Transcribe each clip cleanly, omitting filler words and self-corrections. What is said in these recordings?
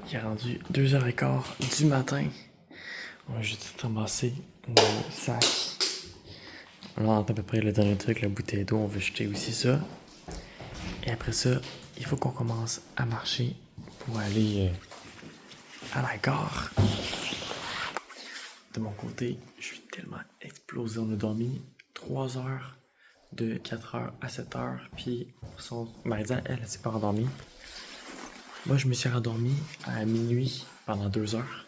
Il est rendu 2h15 du matin. On va juste ramasser nos sacs. On a à peu près le dernier truc, la bouteille d'eau. On veut jeter aussi ça. Et après ça, il faut qu'on commence à marcher pour aller à la gare. De mon côté, je suis tellement explosé. On a dormi 3 heures, de 4 heures à 7 heures. Puis, Marie-Diane, elle s'est pas endormie. Moi, je me suis rendormi à minuit pendant 2 heures.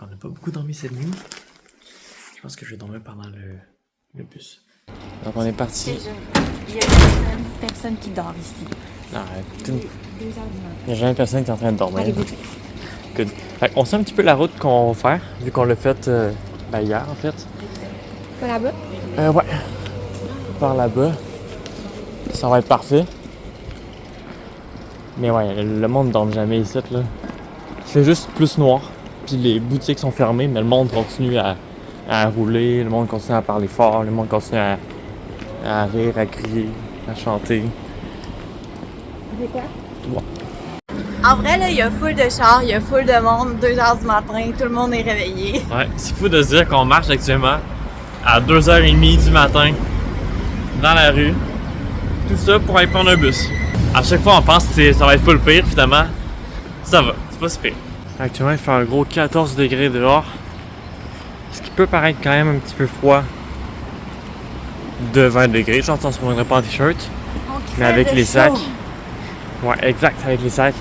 On n'a pas beaucoup dormi cette nuit. Je pense que je vais dormir pendant le bus. Donc, on est parti. Il y a personne qui dort ici. Non, 2 heures du matin. il n'y a jamais personne qui est en train de dormir. Allez goûter. Good. Fait, on sait un petit peu la route qu'on va faire, vu qu'on l'a faite hier, en fait. Pas là-bas? Ouais. Par là-bas. Ça va être parfait. Mais ouais, le monde ne dort jamais ici, là. C'est juste plus noir. Puis les boutiques sont fermées, mais le monde continue à rouler, le monde continue à parler fort, le monde continue à rire, à crier, à chanter. C'est quoi? Bon. En vrai, là, il y a full de chars, il y a full de monde, 2 heures du matin, tout le monde est réveillé. Ouais, c'est fou de se dire qu'on marche actuellement à 2h30 du matin dans la rue. Tout ça pour aller prendre un bus. À chaque fois, on pense que ça va être full pire, finalement, ça va, c'est pas si pire. Actuellement, il fait un gros 14 degrés dehors. Ce qui peut paraître quand même un petit peu froid de 20 degrés. Genre, on se prendrait pas en t-shirt. Mais avec les sacs. Ouais, exact, avec les sacs.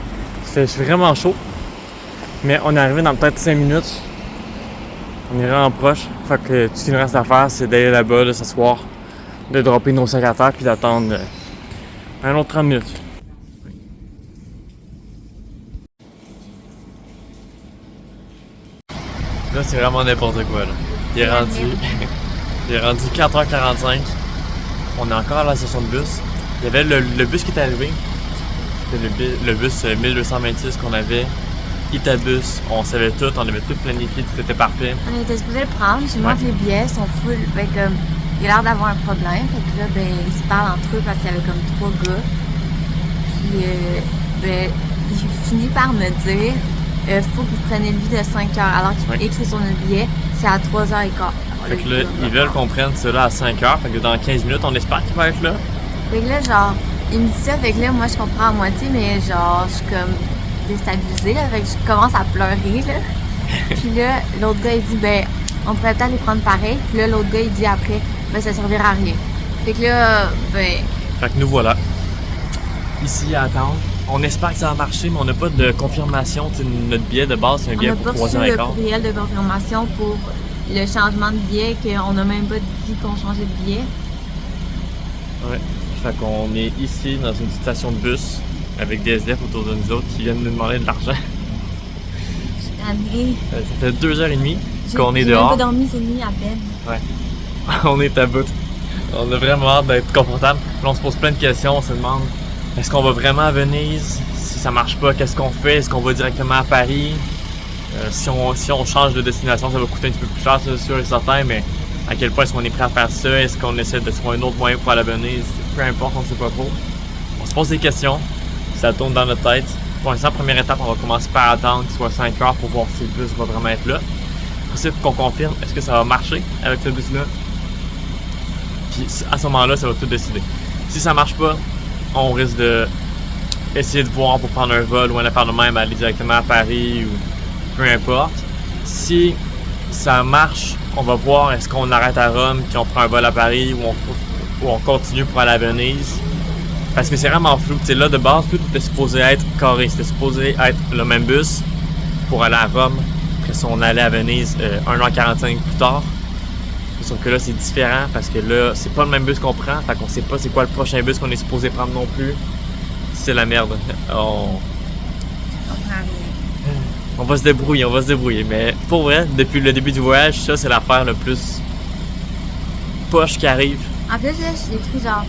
C'est vraiment chaud. Mais on est arrivé dans peut-être 5 minutes. On est vraiment proche. Fait que tout ce qu'il nous reste à faire, c'est d'aller là-bas, de s'asseoir, de dropper nos sacs à terre, puis d'attendre un autre 30 minutes. Là, c'est vraiment n'importe quoi, là. Il est rendu 4h45. On est encore à la station de bus. Il y avait le bus qui est arrivé. C'était le bus 1226 qu'on avait. Itabus, on savait tout, on avait tout planifié, tout était parfait. On était supposé le prendre, j'ai montré les billets, sont full. Ben, comme, il a l'air d'avoir un problème. Fait que là, ben, ils se parlent entre eux parce qu'il y avait comme 3 gars. Puis, ben, il finit par me dire faut que vous preniez le billet de 5 heures. Alors qu'il écrit sur notre billet, c'est à 3h15. Fait que là, ils veulent qu'on prenne cela à 5 heures. Fait que dans 15 minutes, on espère qu'il va être là. Fait que là, genre, il me dit ça, fait que là, moi, je comprends à moitié, mais genre, je suis comme déstabilisée, là. Fait que je commence à pleurer, là. Puis là, l'autre gars, il dit, ben, on pourrait peut-être les prendre pareil. Puis là, l'autre gars, il dit après, ben, ça servira à rien. Fait que là, ben. Fait que nous voilà. Ici à attendre. On espère que ça va marcher, mais on n'a pas de confirmation. T'sais, notre billet de base, c'est un billet pour 3h15. On a pas reçu le courriel de confirmation pour le changement de billet, qu'on n'a même pas dit qu'on changeait de billet. Ouais. Fait qu'on est ici dans une station de bus avec des SDF autour de nous autres qui viennent nous demander de l'argent. Je suis tannée. Ça fait 2h30 qu'on est dehors. J'ai même pas dormi cette nuit à peine. Ouais. On est à bout. On a vraiment hâte d'être confortable. Là, on se pose plein de questions. On se demande est-ce qu'on va vraiment à Venise? Si ça marche pas, qu'est-ce qu'on fait? Est-ce qu'on va directement à Paris? Si on change de destination, ça va coûter un petit peu plus cher, c'est sûr et certain, mais à quel point est-ce qu'on est prêt à faire ça? Est-ce qu'on essaie de trouver un autre moyen pour aller à Venise? Peu importe, on ne sait pas trop. On se pose des questions, ça tourne dans notre tête. Pour l'instant, première étape, on va commencer par attendre qu'il soit 5 heures pour voir si le bus va vraiment être là. Après ça, il faut qu'on confirme, est-ce que ça va marcher avec ce bus-là? Puis à ce moment-là, ça va tout décider. Si ça marche pas, on risque de essayer de voir pour prendre un vol ou un affaire de même, aller directement à Paris ou peu importe. Si ça marche, on va voir est-ce qu'on arrête à Rome puis on prend un vol à Paris ou on continue pour aller à Venise. Parce que c'est vraiment flou. T'sais, là, de base, tout était supposé être carré. C'était supposé être le même bus pour aller à Rome. Après ça, on allait à Venise 1h45 plus tard. Sauf que là, c'est différent parce que là, c'est pas le même bus qu'on prend. Fait qu'on sait pas c'est quoi le prochain bus qu'on est supposé prendre non plus. C'est la merde. On va se débrouiller. Mais pour vrai, depuis le début du voyage, ça, c'est l'affaire le plus poche qui arrive. En plus, là, j'ai écrit genre,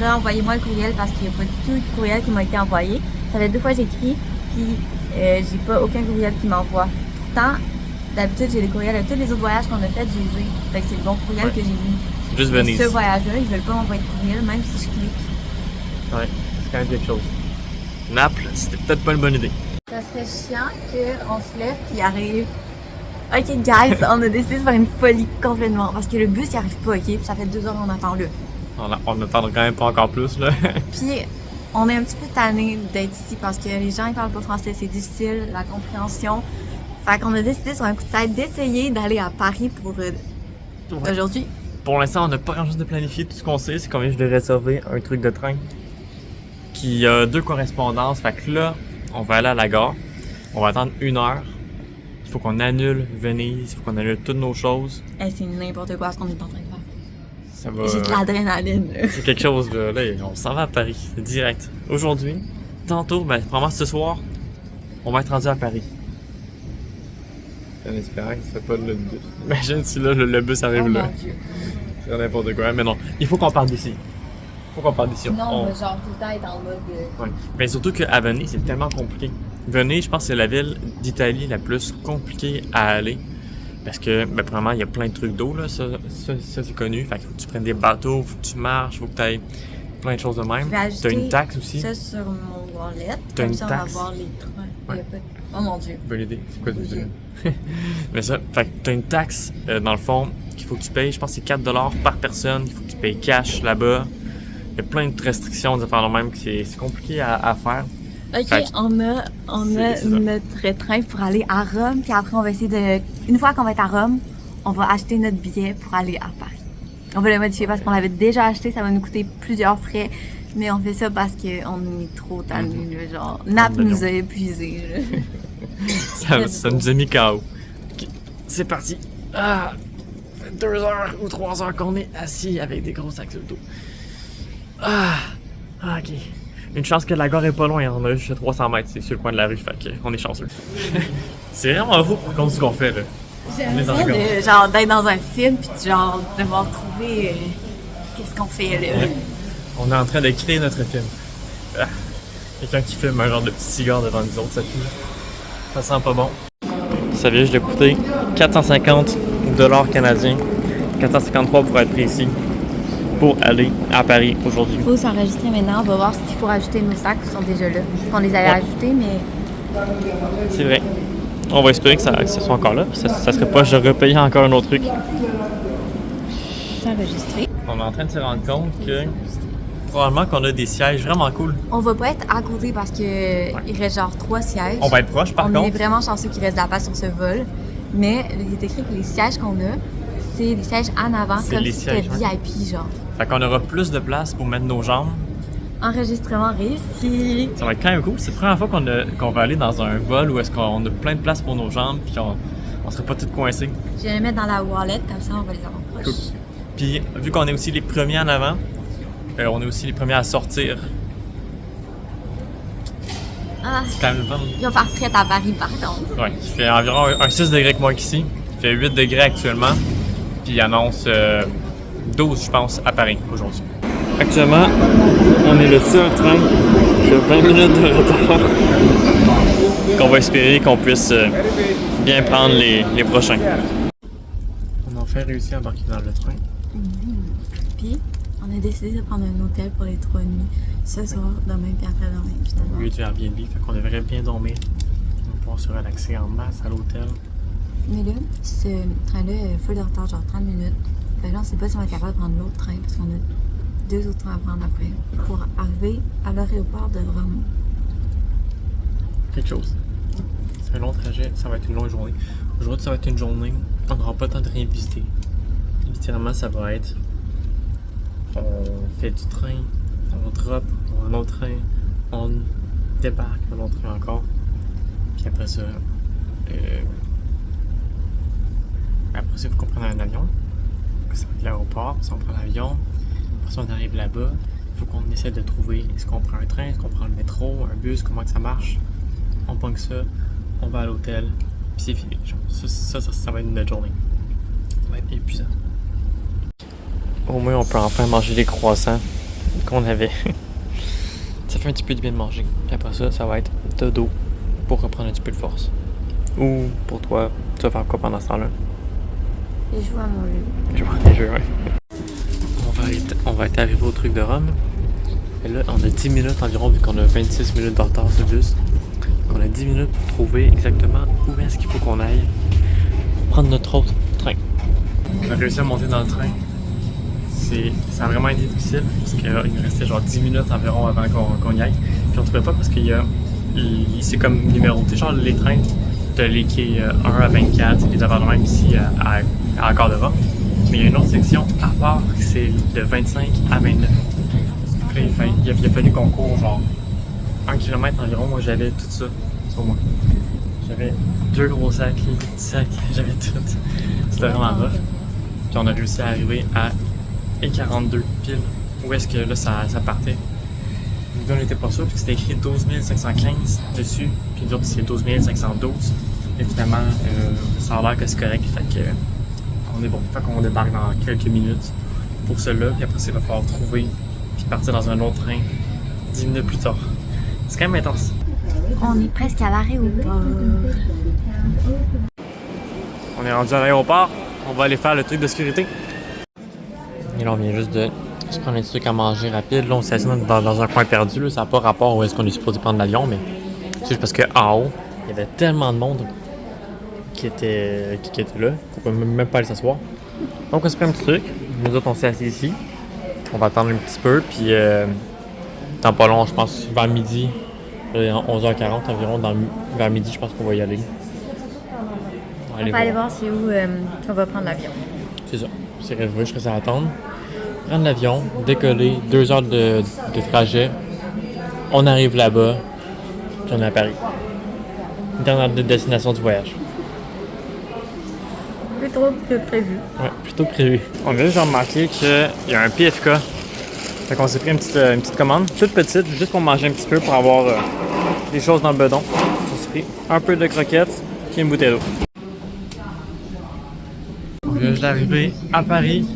renvoyez-moi le courriel parce qu'il n'y a pas du tout de courriel qui m'a été envoyé. Ça fait 2 fois que j'écris, puis j'ai pas aucun courriel qui m'envoie. Pourtant, d'habitude, j'ai les courriels de tous les autres voyages qu'on a fait, je les ai. Fait que c'est le bon courriel que j'ai vu. Juste Venise. Ce voyage-là, ils veulent pas m'envoyer de courriel, même si je clique. Ouais, c'est quand même quelque chose. Naples, c'était peut-être pas une bonne idée. Ça serait chiant qu'on se lève puis arrive. Ok, guys, on a décidé de faire une folie complètement. Parce que le bus, il arrive pas, ok? Puis ça fait 2 heures qu'on attend là. On attendra quand même pas encore plus, là. Puis, on est un petit peu tanné d'être ici parce que les gens, ils parlent pas français. C'est difficile, la compréhension. Fait qu'on a décidé sur un coup de tête d'essayer d'aller à Paris pour aujourd'hui. Pour l'instant, on n'a pas grand-chose de planifié. Tout ce qu'on sait, c'est qu'on vient de réserver un truc de train qui a 2 correspondances. Fait que là, on va aller à la gare. On va attendre 1 heure. Il faut qu'on annule Venise. Il faut qu'on annule toutes nos choses. Hey, c'est n'importe quoi ce qu'on est en train de faire. Ça va... J'ai de l'adrénaline, là. C'est quelque chose, là. Là, on s'en va à Paris. Direct. Aujourd'hui, tantôt, ben, probablement ce soir, on va être rendu à Paris. En espérant que ce soit pas le bus. Imagine si là, le bus arrive là. Mon Dieu. C'est n'importe quoi. Mais non, il faut qu'on parte d'ici. Faut qu'on parte d'ici. Non, on va genre tout le temps être en mode. Ouais. Mais surtout qu'à Venise, c'est tellement compliqué. Venise, je pense que c'est la ville d'Italie la plus compliquée à aller. Parce que, ben, premièrement, il y a plein de trucs d'eau, là. Ça c'est connu. Fait qu'il faut que tu prennes des bateaux, faut que tu marches, faut que tu ailles plein de choses de même. T'as une taxe aussi. Ça sur mon wallet. T'as Comme une ça, on va taxe. voir les trains. Ouais. Oh mon Dieu. Bonne idée. C'est quoi ça? Mais ça, fait que t'as une taxe, dans le fond, qu'il faut que tu payes. Je pense que c'est 4 $ par personne. Il faut que tu payes cash là-bas. Il y a plein de restrictions, de faire le même, que c'est compliqué à faire. Ok, Fait que on a c'est ça. notre train pour aller à Rome, puis après on va essayer de... Une fois qu'on va être à Rome, on va acheter notre billet pour aller à Paris. On va le modifier parce qu'on l'avait déjà acheté, ça va nous coûter plusieurs frais, mais on fait ça parce qu'on est trop tannés, là, genre... Nap nous a épuisés, là. Ça nous a mis KO. Ok, c'est parti. Ah, 2 heures ou 3 heures qu'on est assis avec des gros sacs sur le dos. Ah, ok. Une chance que la gare est pas loin, on a juste 300 mètres, c'est sur le coin de la rue, fait qu'on est chanceux. C'est vraiment fou par contre ce qu'on fait là. J'ai On est dans l'impression le gare. de, genre, d'être dans un film, puis genre, devoir trouver qu'est-ce qu'on fait, là. Ouais. On est en train de créer notre film. Ah, quelqu'un qui filme un genre de petit cigare devant nous autres, ça pue. Ça sent pas bon. Ça vient juste de coûter 450 $ canadiens, 453 pour être précis, pour aller à Paris aujourd'hui. Il faut s'enregistrer maintenant, on va voir s'il faut rajouter nos sacs qui sont déjà là. On les avait ajoutés, mais... C'est vrai. On va espérer que ça soit encore là. Ça serait pas je repayais encore un autre truc. S'enregistrer. On est en train de se rendre compte que probablement qu'on a des sièges vraiment cool. On va pas être à côté parce que il reste genre 3 sièges. On va être proche par On est contre. vraiment chanceux qu'il reste de la place sur ce vol. Mais il est écrit que les sièges qu'on a, c'est des sièges en avant, C'est comme les si c'était sièges, ouais. VIP, genre. Fait qu'on aura plus de place pour mettre nos jambes. Enregistrement réussi. Ça va être quand même cool. C'est la première fois qu'on va aller dans un vol où est-ce qu'on a plein de place pour nos jambes puis on serait pas tout coincés. Je vais les mettre dans la wallet, comme ça on va les avoir proches. Cool. Puis vu qu'on est aussi les premiers en avant, on est aussi les premiers à sortir. Ah, C'est quand même le fun. il va faire fret à Paris par contre. Ouais, il fait environ un 6 degrés que moi qu'ici. Il fait 8 degrés actuellement. Puis il annonce 12, je pense, à Paris aujourd'hui. Actuellement, on est le seul train qui a 20 minutes de retard. Qu'on va espérer qu'on puisse bien prendre les prochains. On a enfin réussi à embarquer dans le train. Puis, on a décidé de prendre un hôtel pour les 3 nuits. Ce soir, demain, puis après-demain, justement. Lieu du Airbnb, fait qu'on devrait bien dormir. On va pouvoir se relaxer en masse à l'hôtel. Mais là, ce train-là est full de retard, genre 30 minutes. Fait que là, on sait pas si on va être capable de prendre l'autre train, parce qu'on a 2 autres trains à prendre après, pour arriver à l'aéroport de Rome. Quelque chose. C'est un long trajet, ça va être une longue journée. Aujourd'hui, ça va être une journée, on n'aura pas le temps de rien visiter. Littéralement, ça va être... On fait du train, on drop, on a un autre train, on débarque, un autre train encore. Puis après ça, il faut qu'on prenne un avion. Ça va être l'aéroport, puis on prend l'avion. Après ça, on arrive là-bas. Il faut qu'on essaie de trouver, est-ce qu'on prend un train, est-ce qu'on prend le métro, un bus, comment que ça marche. On pogne ça, on va à l'hôtel, puis c'est fini. Ça va être une belle journée. Ça va être épuisant. Au moins, on peut enfin manger les croissants qu'on avait. Ça fait un petit peu du bien de manger. Puis après ça, ça va être dodo pour reprendre un petit peu de force. Ou pour toi, tu vas faire quoi pendant ce temps-là? Et jouer à mon jeu. Jouer à des jeux, ouais. On va être arrivé au truc de Rome. Et là, on a 10 minutes environ, vu qu'on a 26 minutes de retard sur le bus. Donc On a 10 minutes pour trouver exactement où est-ce qu'il faut qu'on aille pour prendre notre autre train. On a réussi à monter dans le train. Ça a vraiment été difficile parce qu'il nous restait genre 10 minutes environ avant qu'on y aille. Puis on trouvait pas parce qu'il y a. C'est comme numéroté, genre les trains. T'as les quais 1 à 24, les avant même ici à Encore devant. Mais il y a une autre section à part, c'est de 25 à 29. Puis là, il a fallu qu'on court genre 1 km environ. Moi j'avais tout ça sur moi. J'avais 2 gros sacs, les petits sacs, j'avais tout. C'était vraiment rough. Puis on a réussi à arriver à E42 pile. Où est-ce que là ça partait? Nous on n'était pas sûr, parce que c'était écrit 12 515 dessus, puis d'autres c'est 12 512. Et finalement, ça a l'air que c'est correct, fait que on est bon. Fait qu'on débarque dans quelques minutes pour cela, puis après ça, il va falloir trouver, puis partir dans un autre train 10 minutes plus tard. C'est quand même intense. On est presque à l'aéroport. On est rendu à l'aéroport, on va aller faire le truc de sécurité. Et là, on vient juste de se prendre un petit truc à manger rapide. Là, on s'est assis dans un coin perdu. Là. Ça n'a pas rapport où est-ce qu'on est supposé prendre l'avion, mais c'est juste parce qu'en haut, il y avait tellement de monde qui était là qu'on ne pouvait même pas aller s'asseoir. Donc, on s'est pris un petit truc. Nous autres, on s'est assis ici. On va attendre un petit peu, puis dans pas long, je pense, vers midi, 11h40 environ, vers midi, je pense qu'on va y aller. On va aller voir c'est où on va prendre l'avion. C'est ça. C'est réservé, je reste à attendre. Prendre l'avion, décoller, 2 heures de trajet. On arrive là-bas, puis on est à Paris. Dernière destination du voyage. Plutôt que prévu. Ouais, plutôt que prévu. On a juste remarqué qu'il y a un PFK. Fait qu'on s'est pris une petite commande, toute petite, juste pour manger un petit peu, pour avoir des choses dans le bedon. On s'est pris un peu de croquettes, puis une bouteille d'eau. On vient juste d'arriver à Paris.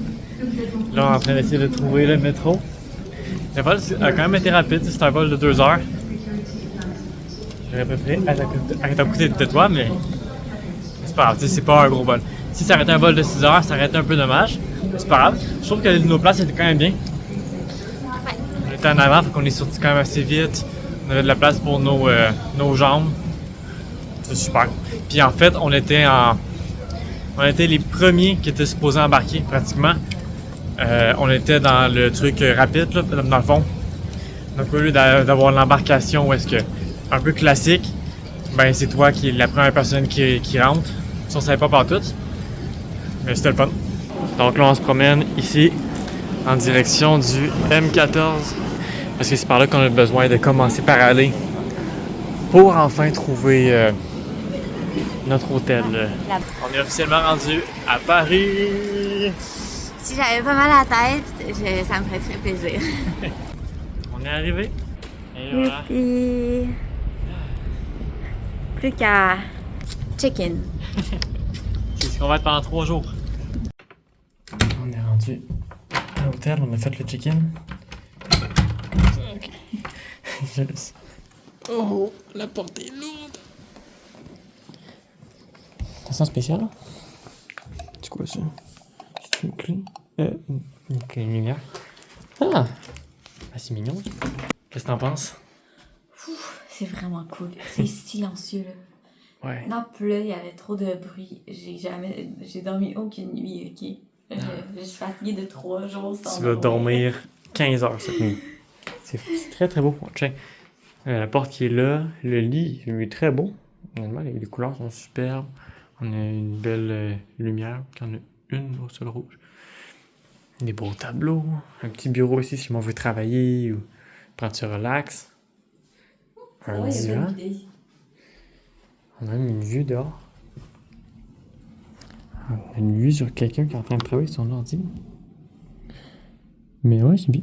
Là, on est en train d'essayer de trouver le métro. Le vol a quand même été rapide, c'est un vol de 2 heures. J'aurais préféré être à côté de toi, mais c'est pas grave, c'est pas un gros vol. Si ça aurait été un vol de 6 heures, ça aurait été un peu dommage, mais c'est pas grave. Je trouve que nos places étaient quand même bien. On était en avant, fait qu'on est sorti quand même assez vite. On avait de la place pour nos jambes. C'est super. Puis en fait, on était les premiers qui étaient supposés embarquer, pratiquement. On était dans le truc rapide, là, dans le fond. Donc, au lieu d'avoir l'embarcation où est-ce que, un peu classique, ben c'est toi qui es la première personne qui rentre. Ça, on savait pas partout. Mais c'était le fun. Donc là, on se promène ici, en direction du M14. Parce que c'est par là qu'on a besoin de commencer par aller pour enfin trouver notre hôtel. On est officiellement rendu à Paris. Si j'avais pas mal à la tête, ça me ferait très plaisir. On est arrivé. Et voilà. Puis... plus qu'à check-in. C'est ce qu'on va être pendant 3 jours. On est rendu à l'hôtel, on a fait le check-in. Ok. Je laisse. Oh, la porte est lourde. Ça sent spécial? C'est quoi ça? C'est une clé? Une clé de lumière. Ah! C'est mignon. Qu'est-ce que t'en penses? C'est vraiment cool. C'est silencieux, là. Ouais. Non, plus là, il y avait trop de bruit. J'ai dormi aucune nuit, ok? Je suis fatiguée de 3 jours sans Tu vas dormir 15 heures cette nuit. C'est très très beau. Check. La porte qui est là, le lit, il est très beau. Honnêtement, les couleurs sont superbes. On a une belle lumière, il y en a une au sol rouge. Des beaux tableaux, un petit bureau ici si on veut travailler ou prendre du relax. Un divan. On a même une vue dehors. On a une vue sur quelqu'un qui est en train de travailler sur son ordi. Mais ouais, c'est bien.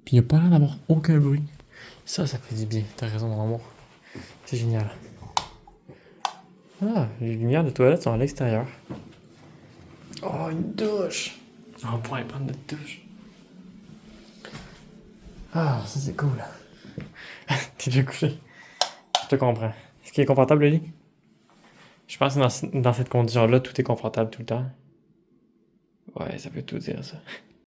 Puis il n'y a pas l'air d'avoir aucun bruit. Ça fait du bien. T'as raison, mon amour. C'est génial. Ah, les lumières de toilette sont à l'extérieur. Oh, une douche! On va pouvoir prendre notre douche. Ah, ça c'est cool. T'es déjà couché. Je te comprends. Est-ce qu'il est confortable le lit? Je pense que dans cette condition-là, tout est confortable tout le temps. Ouais, ça veut tout dire ça.